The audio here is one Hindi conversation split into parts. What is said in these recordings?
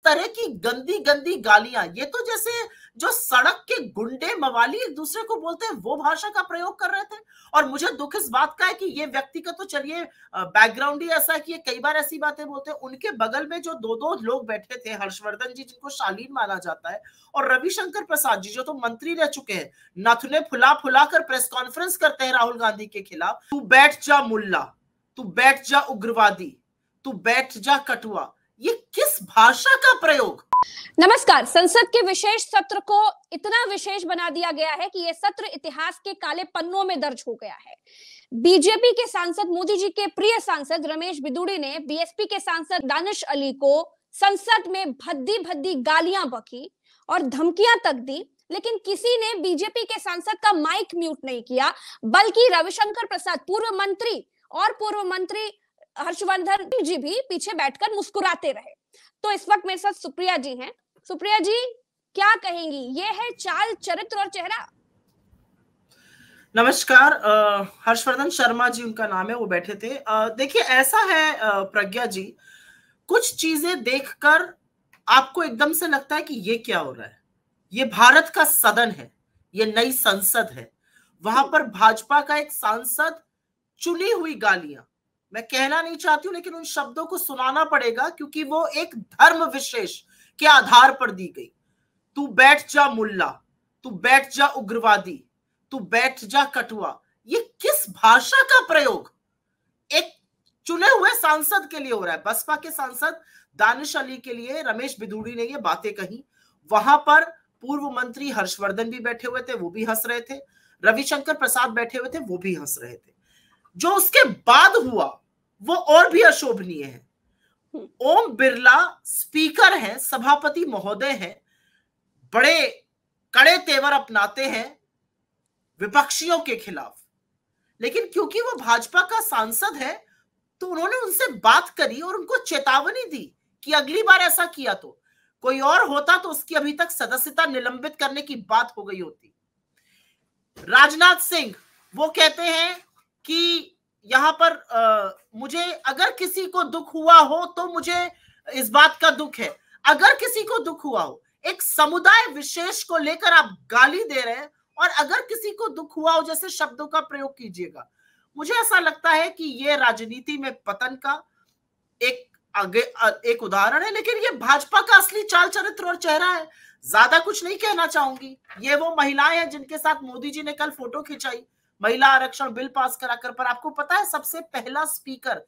तरह की गंदी गंदी गालियां, ये तो जैसे जो सड़क के गुंडे मवाली एक दूसरे को बोलते हैं वो भाषा का प्रयोग कर रहे थे। और मुझे दुख इस बात का है कि ये व्यक्ति का तो चलिए बैकग्राउंड ही ऐसा है कि ये कई बार ऐसी बातें बोलते हैं। उनके बगल में जो दो दो लोग बैठे थे, हर्षवर्धन जी जिनको शालीन माना जाता है, और रविशंकर प्रसाद जी जो तो मंत्री रह चुके हैं, नाथुने फुला फुला कर प्रेस कॉन्फ्रेंस करते हैं राहुल गांधी के खिलाफ। तू बैठ जा मुल्ला, तू बैठ जा उग्रवादी, तू बैठ जा कटुआ, ये किस भाषा का प्रयोग। नमस्कार। संसद के विशेष सत्र को इतना विशेष बना दिया गया है कि यह सत्र इतिहास के काले पन्नों में दर्ज हो गया है। बीजेपी के सांसद, मोदी जी के प्रिय सांसद रमेश बिदुड़ी ने बीएसपी के सांसद दानिश अली को संसद में भद्दी भद्दी गालियां बकी और धमकियां तक दी, लेकिन किसी ने बीजेपी के सांसद का माइक म्यूट नहीं किया, बल्कि रविशंकर प्रसाद, पूर्व मंत्री हर्षवर्धन जी भी पीछे बैठकर मुस्कुराते रहे। तो इस वक्त मेरे साथ सुप्रिया जी हैं। सुप्रिया जी, क्या कहेंगी? ये है चाल, चरित्र और चेहरा। नमस्कार। हर्षवर्धन शर्मा जी उनका नाम है, वो बैठे थे। देखिए ऐसा है प्रज्ञा जी, कुछ चीजें देखकर आपको एकदम से लगता है कि ये क्या हो रहा है। ये भारत का सदन है, ये नई संसद है, वहां पर भाजपा का एक सांसद चुनी हुई गालियां, मैं कहना नहीं चाहती हूं लेकिन उन शब्दों को सुनाना पड़ेगा क्योंकि वो एक धर्म विशेष के आधार पर दी गई। तू बैठ जा मुल्ला, तू बैठ जा उग्रवादी, तू बैठ जा कटुआ, ये किस भाषा का प्रयोग एक चुने हुए सांसद के लिए हो रहा है। बसपा के सांसद दानिश अली के लिए रमेश बिदुड़ी ने ये बातें कही। वहां पर पूर्व मंत्री हर्षवर्धन भी बैठे हुए थे, वो भी हंस रहे थे। रविशंकर प्रसाद बैठे हुए थे, वो भी हंस रहे थे। जो उसके बाद हुआ वो और भी अशोभनीय है। ओम बिरला स्पीकर हैं, सभापति महोदय हैं, बड़े कड़े तेवर अपनाते हैं विपक्षियों के खिलाफ, लेकिन क्योंकि वो भाजपा का सांसद है तो उन्होंने उनसे बात करी और उनको चेतावनी दी कि अगली बार ऐसा किया तो कोई और होता तो उसकी अभी तक सदस्यता निलंबित करने की बात हो गई होती। राजनाथ सिंह वो कहते हैं कि यहां पर मुझे अगर किसी को दुख हुआ हो तो मुझे इस बात का दुख है। अगर किसी को दुख हुआ हो, एक समुदाय विशेष को लेकर आप गाली दे रहे हैं, और अगर किसी को दुख हुआ हो जैसे शब्दों का प्रयोग कीजिएगा। मुझे ऐसा लगता है कि ये राजनीति में पतन का एक उदाहरण है, लेकिन ये भाजपा का असली चाल, चरित्र और चेहरा है। ज्यादा कुछ नहीं कहना चाहूंगी। ये वो महिलाएं हैं जिनके साथ मोदी जी ने कल फोटो खिंचाई महिला आरक्षण बिल पास कराकर। पर आपको पता है सबसे पहला स्पीकर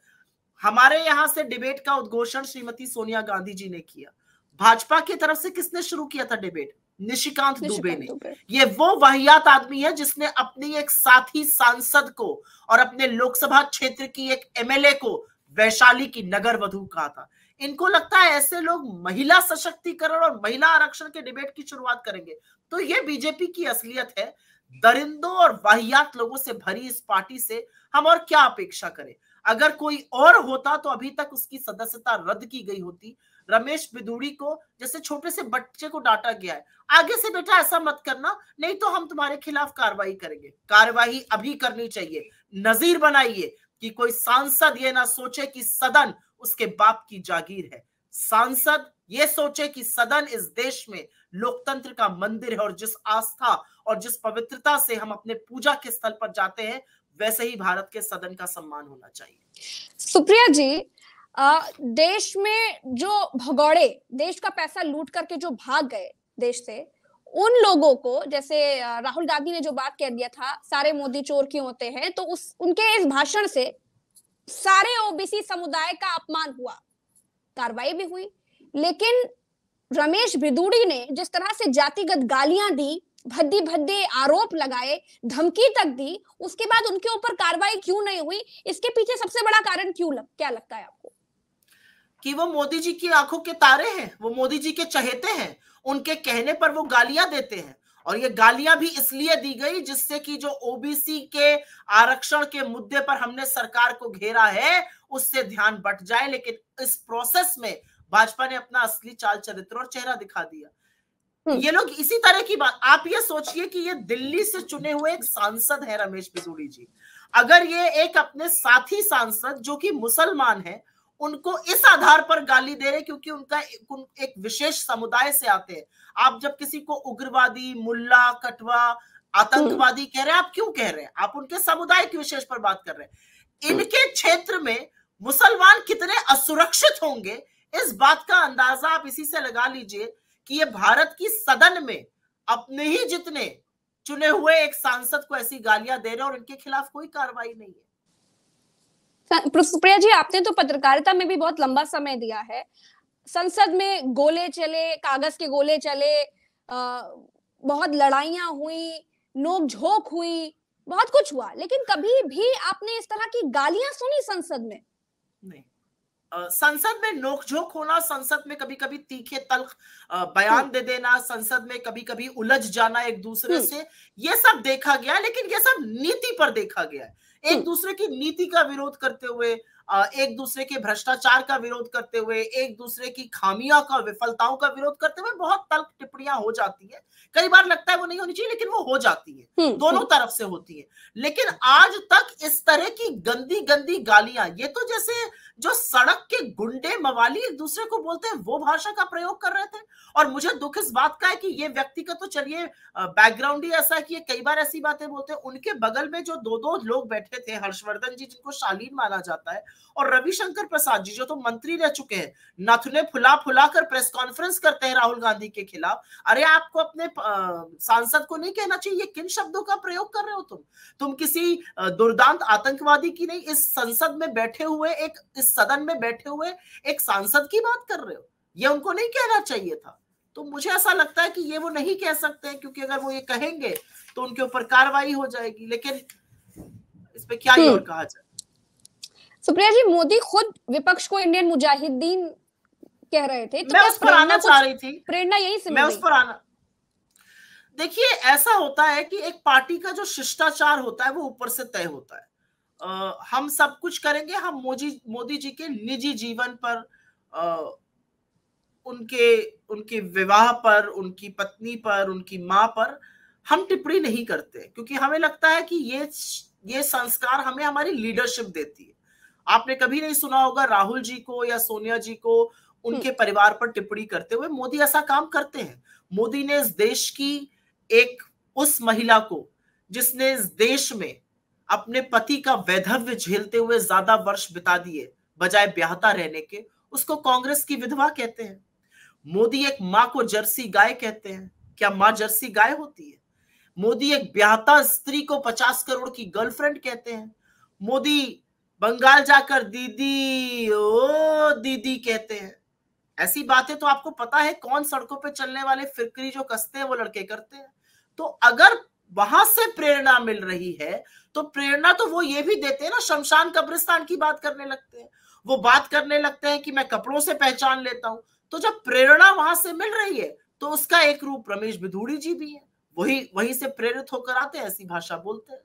हमारे यहां से डिबेट का उद्घोषण श्रीमती सोनिया गांधी जी ने किया। भाजपा की तरफ से किसने शुरू किया था डिबेट? निशिकांत दुबे ने। ये वो वाहियात आदमी है जिसने अपनी एक साथी सांसद को और अपने लोकसभा क्षेत्र की एक एमएलए को वैशाली की नगर वधू कहा था। इनको लगता है ऐसे लोग महिला सशक्तिकरण और महिला आरक्षण के डिबेट की शुरुआत करेंगे, तो ये बीजेपी की असलियत है। दरिंदों और वाहियात लोगों से भरी इस पार्टी से हम और क्या अपेक्षा करें। अगर कोई और होता तो अभी तक उसकी सदस्यता रद्द की गई होती। रमेश बिदुड़ी को जैसे छोटे से बच्चे को डांटा गया है, आगे से बेटा ऐसा मत करना, नहीं तो हम तुम्हारे खिलाफ कार्रवाई करेंगे। कार्रवाई अभी करनी चाहिए। नजीर बनाइए कि कोई सांसद ये ना सोचे कि सदन उसके बाप की जागीर है। सांसद ये सोचे कि सदन इस देश में लोकतंत्र का मंदिर है, और जिस आस्था और जिस पवित्रता से हम अपने पूजा के स्थल पर जाते हैं, वैसे ही भारत के सदन का सम्मान होना चाहिए। सुप्रिया जी, देश में जो भगौड़े देश का पैसा लूट करके जो भाग गए देश से, उन लोगों को, जैसे राहुल गांधी ने जो बात कह दिया था सारे मोदी चोर क्यों होते हैं, तो उनके इस भाषण से सारे ओबीसी समुदाय का अपमान हुआ, कार्रवाई भी हुई। लेकिन रमेश बिदुड़ी ने जिस तरह से जातिगत गालियां दी, भद्दी भद्दे आरोप लगाए, धमकी तक दी, उसके बाद उनके ऊपर कार्रवाई क्यों नहीं हुई? इसके पीछे सबसे बड़ा कारण क्या लगता है आपको? कि वो मोदी जी की आंखों के तारे हैं, वो मोदी जी के चहेते हैं, उनके कहने पर वो गालियां देते हैं। और ये गालियां भी इसलिए दी गई जिससे कि जो ओबीसी के आरक्षण के मुद्दे पर हमने सरकार को घेरा है उससे ध्यान बट जाए। लेकिन इस प्रोसेस में भाजपा ने अपना असली चाल, चरित्र और चेहरा दिखा दिया। ये लोग इसी तरह की बात, आप ये सोचिए कि ये दिल्ली से चुने हुए एक सांसद है रमेश बिदुड़ी जी, अगर ये एक अपने साथी सांसद जो कि मुसलमान है उनको इस आधार पर गाली दे रहे क्योंकि उनका एक विशेष समुदाय से आते हैं। आप जब किसी को उग्रवादी, मुल्ला, कटवा, आतंकवादी कह रहे हैं, आप क्यों कह रहे हैं? आप उनके समुदाय के विशेष पर बात कर रहे हैं। इनके क्षेत्र में मुसलमान कितने असुरक्षित होंगे, इस बात का अंदाजा आप इसी से लगा लीजिए कि ये भारत की सदन में अपने ही जितने चुने हुए एक सांसद को ऐसी गालियां दे रहे हैं और इनके खिलाफ कोई कार्रवाई नहीं है। सुप्रिया जी, आपने तो पत्रकारिता में भी बहुत लंबा समय दिया है। संसद में गोले चले, कागज के गोले चले, बहुत लड़ाइयां हुई, नोक-झोंक हुई, बहुत कुछ हुआ, लेकिन कभी भी आपने इस तरह की गालियां सुनी संसद में? नहीं। संसद में नोक-झोंक होना, संसद में कभी-कभी तीखे तल्ख बयान दे देना, संसद में कभी-कभी उलझ जाना एक दूसरे से, ये सब देखा गया है, लेकिन ये सब नीति पर देखा गया है। एक दूसरे की नीति का विरोध करते हुए, एक दूसरे के भ्रष्टाचार का विरोध करते हुए, एक दूसरे की खामियों का, विफलताओं का विरोध करते हुए बहुत तल्ख टिप्पणियां हो जाती है। कई बार लगता है वो नहीं होनी चाहिए, लेकिन वो हो जाती है, दोनों तरफ से होती है। लेकिन आज तक इस तरह की गंदी गंदी गालियां, ये तो जैसे जो सड़क के गुंडे मवाली एक दूसरे को बोलते हैं, वो भाषा का प्रयोग कर रहे थे। और मुझे दुख इस बात का है कि ये व्यक्ति का तो चलिए बैकग्राउंड ही ऐसा है कि ये कई बार ऐसी बातें बोलते हैं। उनके बगल में जो दो लोग बैठे थे, हर्षवर्धन जी जिनको शालीन माना जाता है, और रविशंकर प्रसाद जी जो तो मंत्री रह चुके हैं, नथुने फुला फुला कर प्रेस कॉन्फ्रेंस करते हैं राहुल गांधी के खिलाफ। अरे आपको अपने सांसद को नहीं कहना चाहिए किन शब्दों का प्रयोग कर रहे हो तुम किसी दुर्दांत आतंकवादी की नहीं, इस संसद में बैठे हुए, इस सदन में बैठे हुए एक सांसद की बात कर रहे हो। ये उनको नहीं कहना चाहिए था। तो मुझे ऐसा लगता है कि ये वो नहीं कह सकते, क्योंकि अगर वो ये कहेंगे तो उनके ऊपर कार्रवाई हो जाएगी। लेकिन इस पे क्या ही और कहा जाए। सुप्रिया जी, मोदी खुद विपक्ष को इंडियन मुजाहिदीन कह रहे थे, तो मैं उस पर आना चाह रही थी, प्रेरणा यही से मैं उस पर आना। देखिए, ऐसा होता है कि एक पार्टी का जो शिष्टाचार होता है वो ऊपर से तय होता है। हम सब कुछ करेंगे, हम मोदी जी के निजी जीवन पर, उनके विवाह पर, उनकी पत्नी पर, उनकी माँ पर हम टिप्पणी नहीं करते, क्योंकि हमें लगता है कि ये संस्कार हमें हमारी लीडरशिप देती है। आपने कभी नहीं सुना होगा राहुल जी को या सोनिया जी को उनके परिवार पर टिप्पणी करते हुए। मोदी ऐसा काम करते हैं। मोदी ने इस देश की उस महिला को, जिसने इस देश में अपने पति का वैधव्य झेलते हुए ज्यादा वर्ष बिता दिए बजाय ब्याहता रहने के, उसको कांग्रेस की विधवा कहते हैं। मोदी एक माँ को जर्सी गाय कहते हैं। क्या माँ जर्सी गाय होती है? मोदी एक ब्याहता स्त्री को 50 करोड़ की गर्लफ्रेंड कहते हैं। मोदी बंगाल जाकर दीदी ओ दीदी कहते हैं। ऐसी बातें तो आपको पता है कौन सड़कों पे चलने वाले फिरकरी जो कसते हैं वो लड़के करते हैं। तो अगर वहां से प्रेरणा मिल रही है तो प्रेरणा तो वो ये भी देते हैं ना, शमशान कब्रिस्तान की बात करने लगते हैं, वो बात करने लगते हैं कि मैं कपड़ों से पहचान लेता हूं। तो जब प्रेरणा वहां से मिल रही है तो उसका एक रूप रमेश बिधूड़ी जी भी है, वही से प्रेरित होकर आते हैं, ऐसी भाषा बोलते हैं।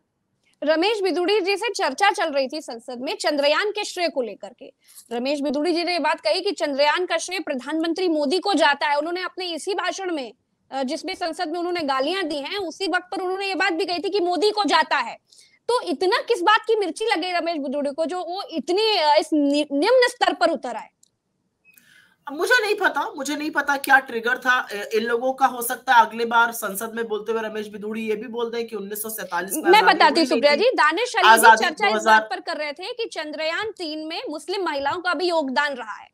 रमेश बिधूड़ी जी से चर्चा चल रही थी संसद में चंद्रयान के श्रेय को लेकर के। रमेश बिधूड़ी जी ने ये बात कही कि चंद्रयान का श्रेय प्रधानमंत्री मोदी को जाता है। उन्होंने अपने इसी भाषण में, जिसमें संसद में उन्होंने गालियां दी हैं, उसी वक्त पर उन्होंने ये बात भी कही थी कि मोदी को जाता है। तो इतना किस बात की मिर्ची लगे रमेश बिधूड़ी को जो वो इतनी इस निम्न स्तर पर उतर आए? मुझे नहीं पता क्या ट्रिगर था इन लोगों का। हो सकता है अगले बार संसद में बोलते हुए रमेश बिधूड़ी ये भी बोल दें कि 1947 में मैं बताती हूँ सुप्रिया जी, दानिश अली भी चर्चा इस बात पर कर रहे थे कि चंद्रयान 3 में मुस्लिम महिलाओं का भी योगदान रहा है,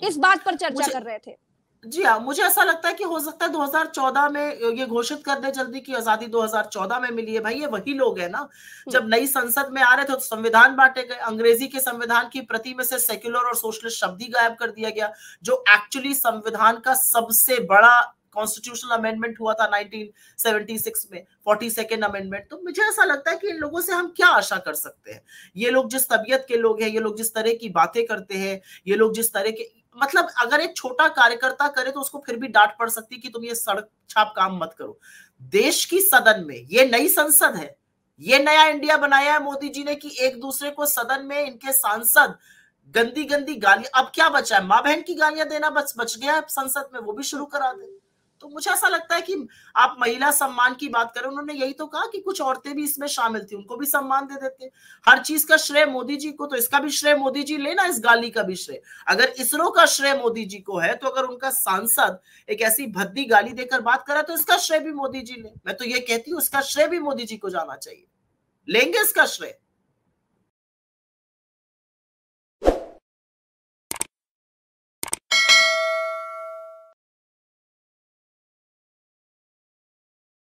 इस बात पर चर्चा कर रहे थे। जी हाँ, मुझे ऐसा लगता है कि हो सकता है 2014 में ये घोषित कर दे जल्दी की आजादी 2014 में मिली है। भाई ये वही लोग हैं ना, जब नई संसद में आ रहे थे तो संविधान बांटे गए, अंग्रेजी के संविधान की प्रति में से सेक्युलर और सोशलिस्ट शब्द ही गायब कर दिया गया, जो एक्चुअली संविधान का सबसे बड़ा कॉन्स्टिट्यूशनल अमेंडमेंट हुआ था 1976 में, 42nd अमेंडमेंट। तो मुझे ऐसा लगता है कि इन लोगों से हम क्या आशा कर सकते हैं? ये लोग जिस तबीयत के लोग हैं, ये लोग जिस तरह की बातें करते हैं, ये लोग जिस तरह के, मतलब अगर एक छोटा कार्यकर्ता करे तो उसको फिर भी डांट पड़ सकती कि तुम ये सड़क छाप काम मत करो। देश की सदन में, ये नई संसद है, ये नया इंडिया बनाया है मोदी जी ने कि एक दूसरे को सदन में इनके सांसद गंदी गंदी गालियां, अब क्या बचा है? माँ बहन की गालियां देना बच गया है संसद में, वो भी शुरू करा दे। तो मुझे ऐसा लगता है कि आप महिला सम्मान की बात करें, उन्होंने यही तो कहा कि कुछ औरतें भी इसमें शामिल थी, उनको भी सम्मान दे देते। हर चीज का श्रेय मोदी जी को, तो इसका भी श्रेय मोदी जी लेना, इस गाली का भी श्रेय। अगर इसरो का श्रेय मोदी जी को है, तो अगर उनका सांसद एक ऐसी भद्दी गाली देकर बात करा तो इसका श्रेय भी मोदी जी ले। मैं तो ये कहती हूँ इसका श्रेय भी मोदी जी को जाना चाहिए, लेंगे इसका श्रेय।